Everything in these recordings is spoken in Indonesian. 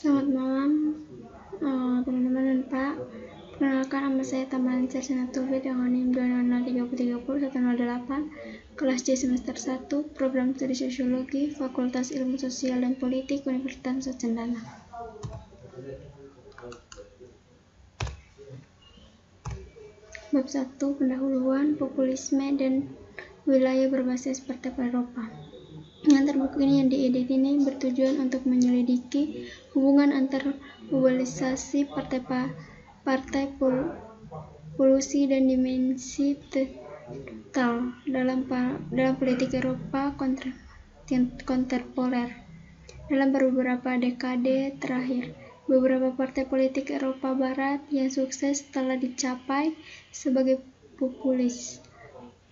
Selamat malam teman-teman dan Pak. Perkenalkan, nama saya Tamalan Sersana Tufi dengan NIM 20030300108, kelas C semester 1, program studi sosiologi, Fakultas Ilmu Sosial dan Politik, Universitas Nusa Cendana. Bab 1, pendahuluan, populisme dan wilayah berbasis partai Eropa. Yang terbuku ini yang diedit ini bertujuan untuk menyelidiki hubungan antar mobilisasi partai polusi dan dimensi total dalam politik Eropa kontemporer. Dalam beberapa dekade terakhir, beberapa partai politik Eropa Barat yang sukses telah dicapai sebagai populis.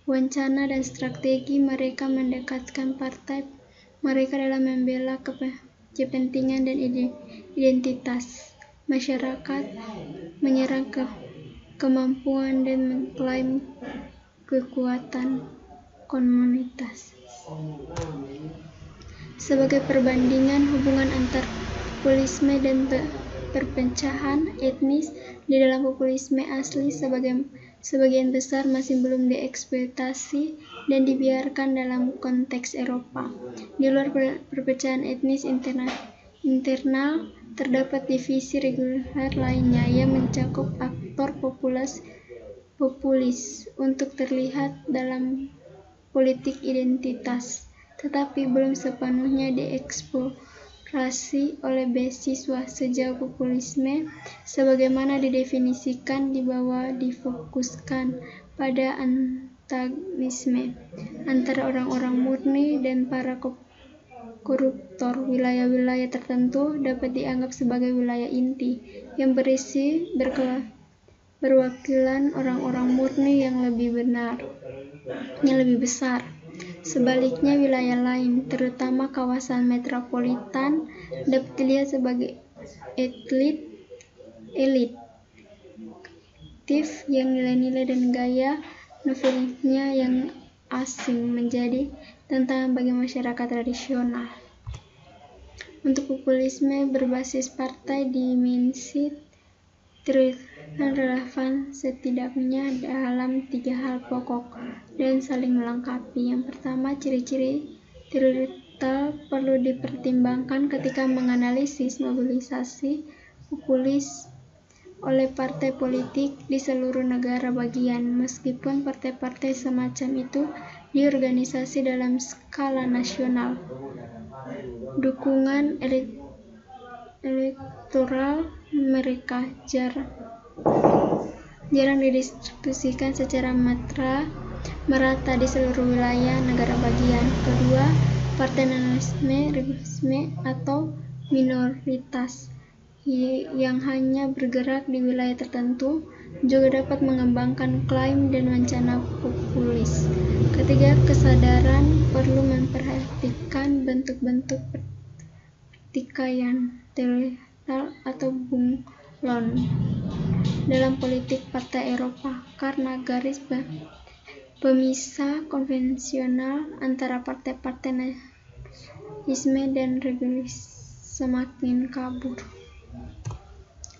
Wacana dan strategi mereka mendekatkan partai mereka dalam membela kepentingan dan identitas masyarakat, menyerang kemampuan dan mengklaim kekuatan komunitas. Sebagai perbandingan hubungan antar populisme dan perpecahan etnis di dalam populisme asli, sebagian besar masih belum dieksploitasi dan dibiarkan dalam konteks Eropa. Di luar perpecahan etnis internal, terdapat divisi reguler lainnya yang mencakup aktor populis untuk terlihat dalam politik identitas, tetapi belum sepenuhnya dieksplorasi oleh beasiswa sejauh populisme sebagaimana didefinisikan di bawah difokuskan pada antagonisme antara orang-orang murni dan para koruptor. Wilayah-wilayah tertentu dapat dianggap sebagai wilayah inti yang berisi berwakilan orang-orang murni yang lebih besar. Sebaliknya, wilayah lain, terutama kawasan metropolitan, dapat dilihat sebagai elit aktif yang nilai-nilai dan gaya novelisnya yang asing menjadi tantangan bagi masyarakat tradisional. Untuk populisme berbasis partai, dimensi relevan setidaknya dalam 3 hal pokok dan saling melengkapi. Yang pertama, ciri-ciri teritorial perlu dipertimbangkan ketika menganalisis mobilisasi populis oleh partai politik di seluruh negara bagian. Meskipun partai-partai semacam itu diorganisasi dalam skala nasional, dukungan elektoral mereka jarang didistribusikan secara merata di seluruh wilayah negara bagian. Kedua, partai nasionalisme atau minoritas yang hanya bergerak di wilayah tertentu juga dapat mengembangkan klaim dan wacana populis. Ketiga, kesadaran perlu memperhatikan bentuk-bentuk pertikaian teritorial atau bunglon dalam politik partai Eropa, karena garis pemisah konvensional antara partai-partai nasionalisme dan regulis semakin kabur.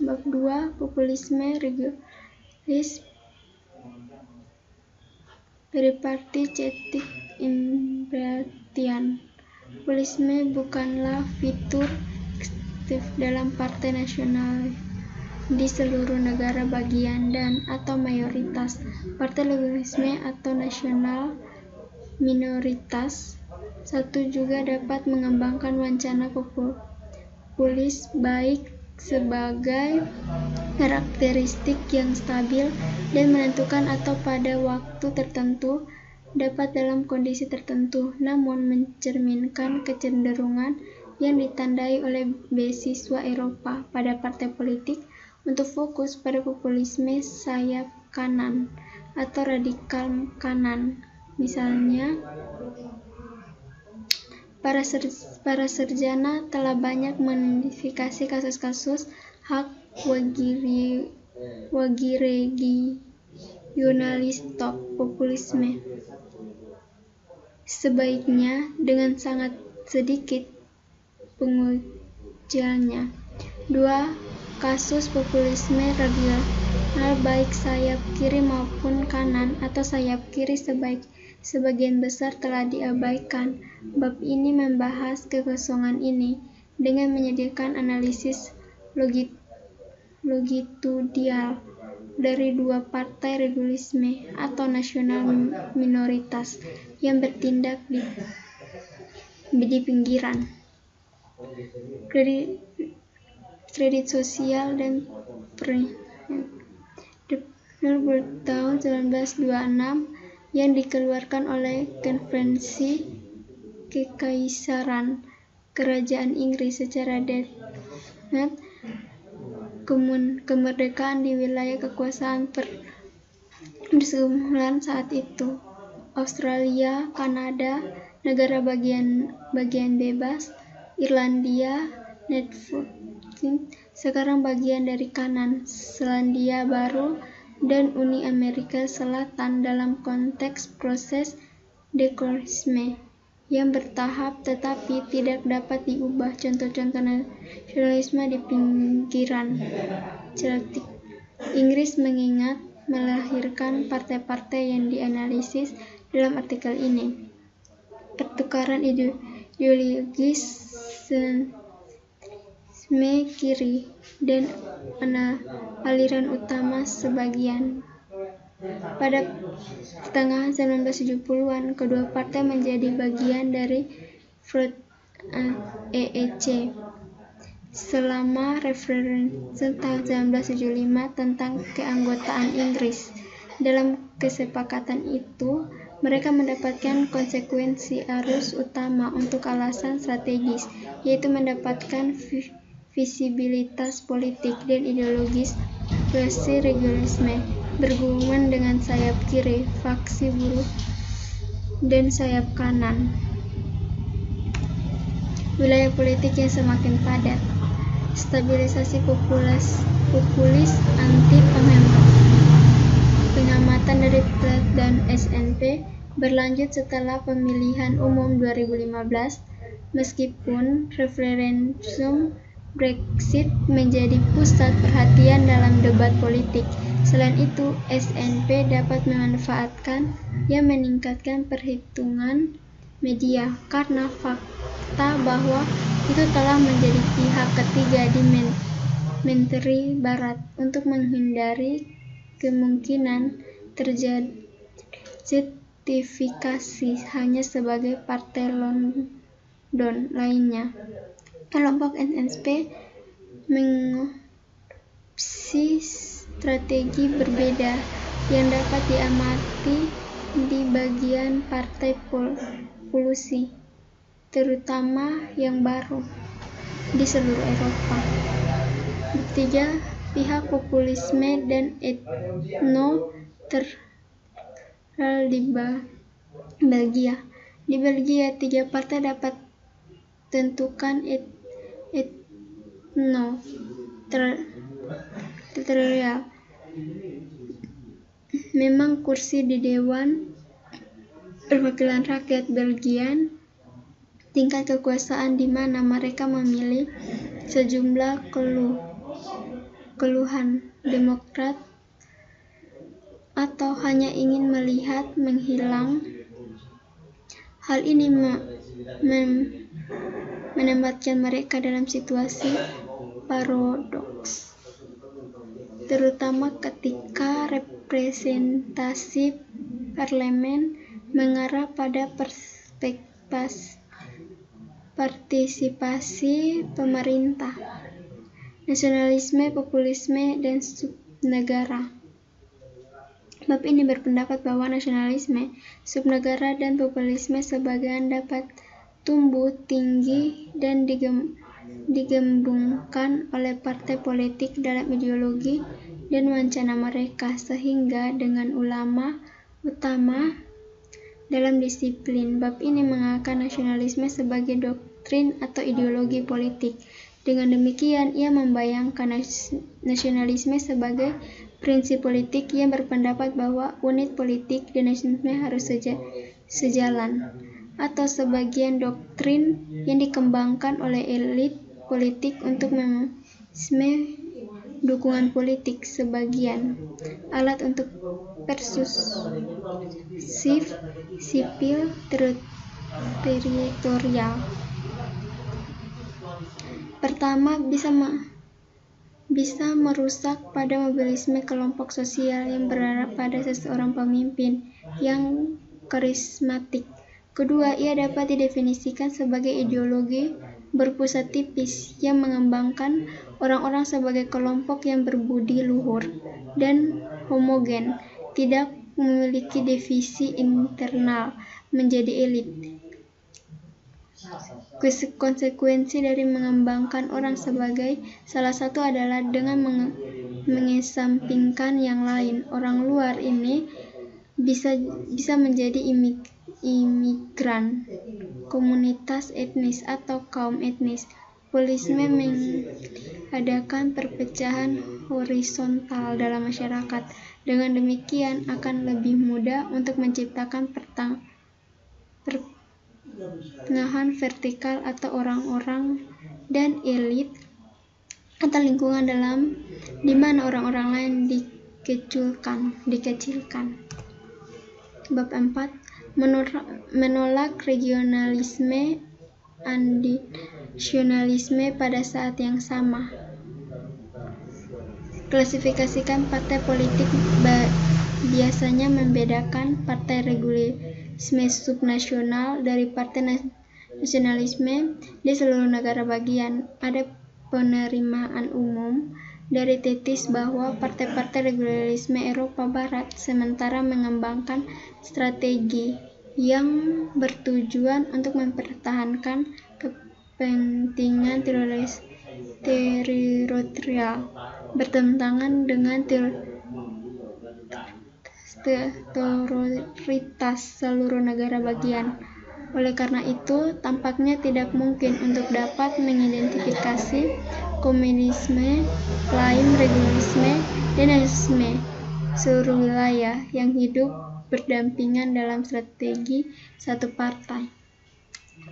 Bab 2, populisme regulis periparti cetik imperatian. Populisme bukanlah fitur aktif dalam partai nasional di seluruh negara bagian dan atau mayoritas partai liberalisme atau nasional minoritas. Satu juga dapat mengembangkan wacana populis baik sebagai karakteristik yang stabil dan menentukan atau pada waktu tertentu dapat dalam kondisi tertentu, namun mencerminkan kecenderungan yang ditandai oleh beasiswa Eropa pada partai politik untuk fokus pada populisme sayap kanan atau radikal kanan. Misalnya, para sarjana telah banyak mengidentifikasi kasus-kasus hak regionalis top populisme. Sebaiknya dengan sangat sedikit pengujiannya. 2. Kasus populisme regional baik sayap kiri maupun kanan atau sayap kiri sebagian besar telah diabaikan. Bab ini membahas kekosongan ini dengan menyediakan analisis longitudinal dari dua partai regionalisme atau nasional minoritas yang bertindak di pinggiran. Kredit sosial dan tahun 1926 yang dikeluarkan oleh Konferensi Kekaisaran Kerajaan Inggris secara definit kemerdekaan di wilayah kekuasaan persemakmuran saat itu. Australia, Kanada, negara bagian bebas, Irlandia, Netherlands sekarang bagian dari kanan, Selandia Baru, dan Uni Amerika Selatan dalam konteks proses dekolonisme yang bertahap tetapi tidak dapat diubah. Contoh-contoh nasionalisme di pinggiran Celtic Inggris mengingat melahirkan partai-partai yang dianalisis dalam artikel ini. Pertukaran ideologis kiri dan aliran utama sebagian. Pada pertengahan 1970-an, kedua partai menjadi bagian dari Front EEC. Selama referendum tahun 1975 tentang keanggotaan Inggris, dalam kesepakatan itu, mereka mendapatkan konsekuensi arus utama untuk alasan strategis, yaitu mendapatkan visibilitas politik dan ideologis versi regionalisme, berhubungan dengan sayap kiri, faksi buruh, dan sayap kanan. Wilayah politik yang semakin padat, stabilisasi populis anti pengamatan dari Platt dan SNP berlanjut setelah pemilihan umum 2015, meskipun referendum Brexit menjadi pusat perhatian dalam debat politik. Selain itu, SNP dapat memanfaatkan yang meningkatkan perhitungan media karena fakta bahwa itu telah menjadi pihak ketiga di Menteri Barat untuk menghindari kemungkinan terjadi justifikasi hanya sebagai partai London lainnya. Kelompok SNP mengopsi strategi berbeda yang dapat diamati di bagian partai polusi, terutama yang baru di seluruh Eropa. Ketiga, pihak populisme dan etno-terral di Belgia. Di Belgia, tiga partai dapat tentukan etno-terral memang kursi di Dewan Perwakilan Rakyat Belgian, tingkat kekuasaan di mana mereka memilih sejumlah keluhan Demokrat atau hanya ingin melihat menghilang. Hal ini menempatkan mereka dalam situasi paradoks, terutama ketika representasi parlemen mengarah pada partisipasi pemerintah, nasionalisme, populisme, dan subnegara. Bab ini berpendapat bahwa nasionalisme, subnegara, dan populisme sebagian dapat tumbuh tinggi dan digembungkan oleh partai politik dalam ideologi dan wacana mereka, sehingga dengan ulama utama dalam disiplin. Bab ini mengangkat nasionalisme sebagai doktrin atau ideologi politik. Dengan demikian, ia membayangkan nasionalisme sebagai prinsip politik yang berpendapat bahwa unit politik dan nasionalisme harus sejalan, atau sebagian doktrin yang dikembangkan oleh elit politik untuk mekanisme dukungan politik, sebagian alat untuk persuasif sipil teritorial. Pertama, bisa merusak pada mobilisme kelompok sosial yang berharap pada seseorang pemimpin yang karismatik. Kedua, ia dapat didefinisikan sebagai ideologi berpusat tipis yang mengembangkan orang-orang sebagai kelompok yang berbudi luhur dan homogen, tidak memiliki divisi internal menjadi elit. Konsekuensi dari mengembangkan orang sebagai salah satu adalah dengan mengesampingkan yang lain. Orang luar ini bisa menjadi imigran, komunitas etnis atau kaum etnis. Populisme mengadakan perpecahan horizontal dalam masyarakat. Dengan demikian akan lebih mudah untuk menciptakan pertengahan vertikal atau orang-orang dan elit atau lingkungan di mana orang-orang lain dikecilkan. Bab 4. Menolak regionalisme dan nasionalisme pada saat yang sama. Klasifikasikan partai politik biasanya membedakan partai regionalisme subnasional dari partai nasionalisme di seluruh negara bagian. Ada penerimaan umum dari tesis bahwa partai-partai regionalisme Eropa Barat sementara mengembangkan strategi yang bertujuan untuk mempertahankan kepentingan teritorial bertentangan dengan otoritas seluruh negara bagian. Oleh karena itu, tampaknya tidak mungkin untuk dapat mengidentifikasi komunisme, lain regionalisme, dan nasionalisme seluruh wilayah yang hidup berdampingan dalam strategi satu partai.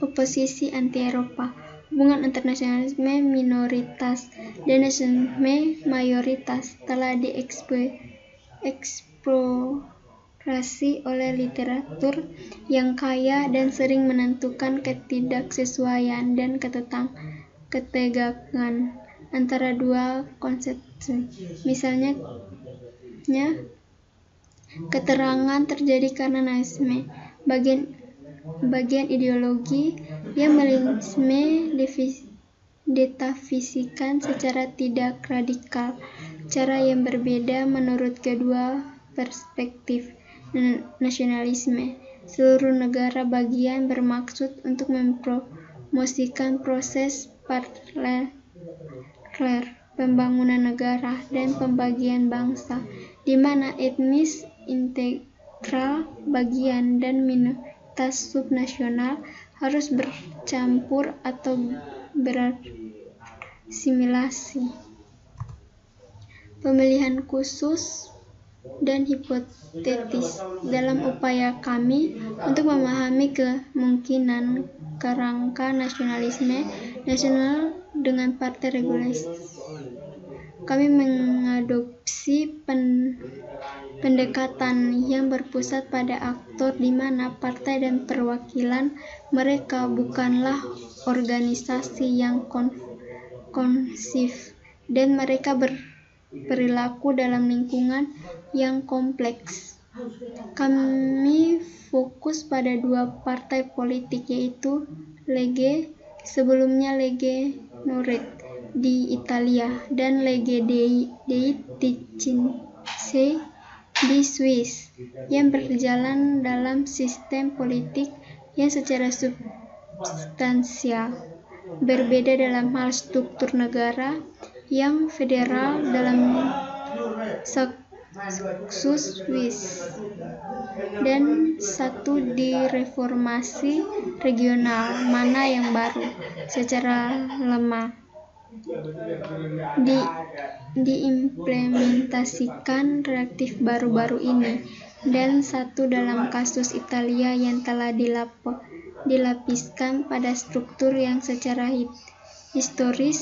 Oposisi anti-Eropa. Hubungan internasionalisme minoritas dan nasionalisme mayoritas telah dieksplorasi oleh literatur yang kaya dan sering menentukan ketidaksesuaian dan ketegangan antara dua konsepsi. Misalnya, keterangan terjadi karena nasionalisme, bagian ideologi yang metafisikan secara tidak radikal, cara yang berbeda menurut kedua perspektif. Nasionalisme seluruh negara bagian bermaksud untuk mempromosikan proses paralel pembangunan negara dan pembagian bangsa, di mana etnis integral bagian dan minoritas subnasional harus bercampur atau berasimilasi. Pemilihan khusus dan hipotetis. Dalam upaya kami untuk memahami kemungkinan kerangka nasionalisme nasional dengan partai regionalis, kami mengadopsi pendekatan yang berpusat pada aktor di mana partai dan perwakilan mereka bukanlah organisasi yang konsif dan mereka berperilaku dalam lingkungan yang kompleks. Kami fokus pada dua partai politik, yaitu Lega, sebelumnya Lega Nord di Italia, dan Lega Dei Cinque di Swiss, yang berjalan dalam sistem politik yang secara substansial berbeda dalam hal struktur negara yang federal dalam kasus Swiss, dan satu di reformasi regional mana yang baru secara lemah diimplementasikan relatif baru-baru ini, dan satu dalam kasus Italia yang telah dilapiskan pada struktur yang secara historis,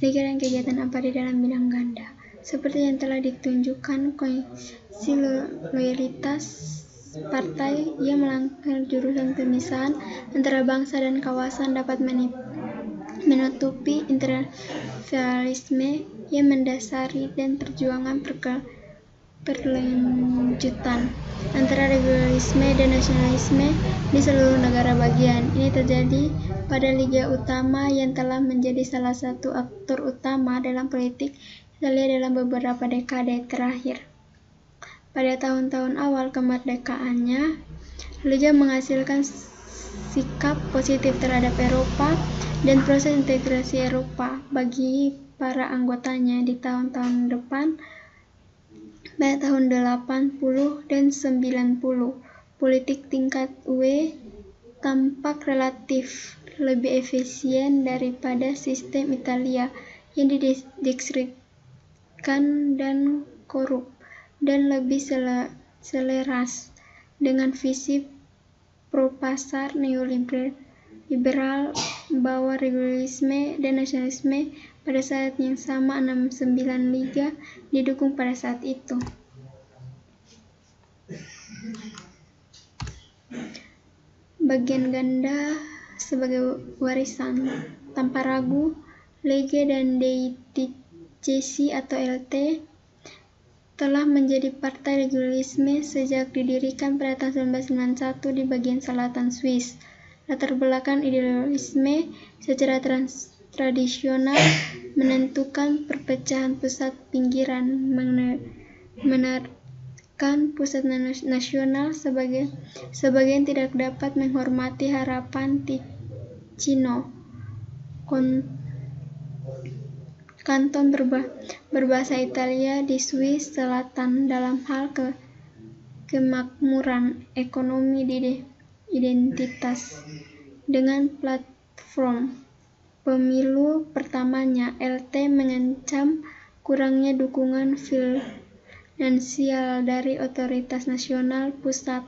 liga dan kegiatan apa di dalam bidang ganda. Seperti yang telah ditunjukkan, kondisi loyalitas partai yang melanggar jurusan pemisahan antara bangsa dan kawasan dapat menutupi imperialisme yang mendasari dan perjuangan berkelanjutan antara regionalisme dan nasionalisme di seluruh negara bagian. Ini terjadi pada Liga Utama yang telah menjadi salah satu aktor utama dalam politik Italia dalam beberapa dekade terakhir. Pada tahun-tahun awal kemerdekaannya, Liga menghasilkan sikap positif terhadap Eropa dan proses integrasi Eropa bagi para anggotanya di tahun-tahun depan. Pada tahun 80 dan 90, politik tingkat UE tampak relatif lebih efisien daripada sistem Italia yang didiskreditkan dan korup, dan lebih selaras dengan visi pro-pasar neoliberal bahwa regionalisme dan nasionalisme. Pada saat yang sama, 69 liga didukung pada saat itu. Bagian ganda sebagai warisan. Tanpa ragu, Lega dan DITC atau LT telah menjadi partai regionalisme sejak didirikan pada tahun 1991 di bagian selatan Swiss. Latar belakang idealisme secara tradisional menentukan perpecahan pusat pinggiran, menekan pusat nasional. Sebagian tidak dapat menghormati harapan Ticino, kanton berbahasa Italia di Swiss Selatan, dalam hal kemakmuran ekonomi identitas. Dengan platform pemilu pertamanya, LT mengancam kurangnya dukungan finansial dari otoritas nasional pusat,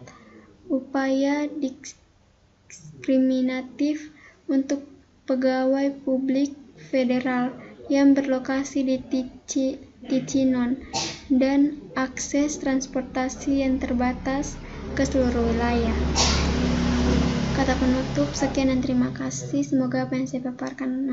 upaya diskriminatif untuk pegawai publik federal yang berlokasi di Ticino, dan akses transportasi yang terbatas ke seluruh wilayah. Kata penutup, sekian dan terima kasih. Semoga apa yang saya paparkan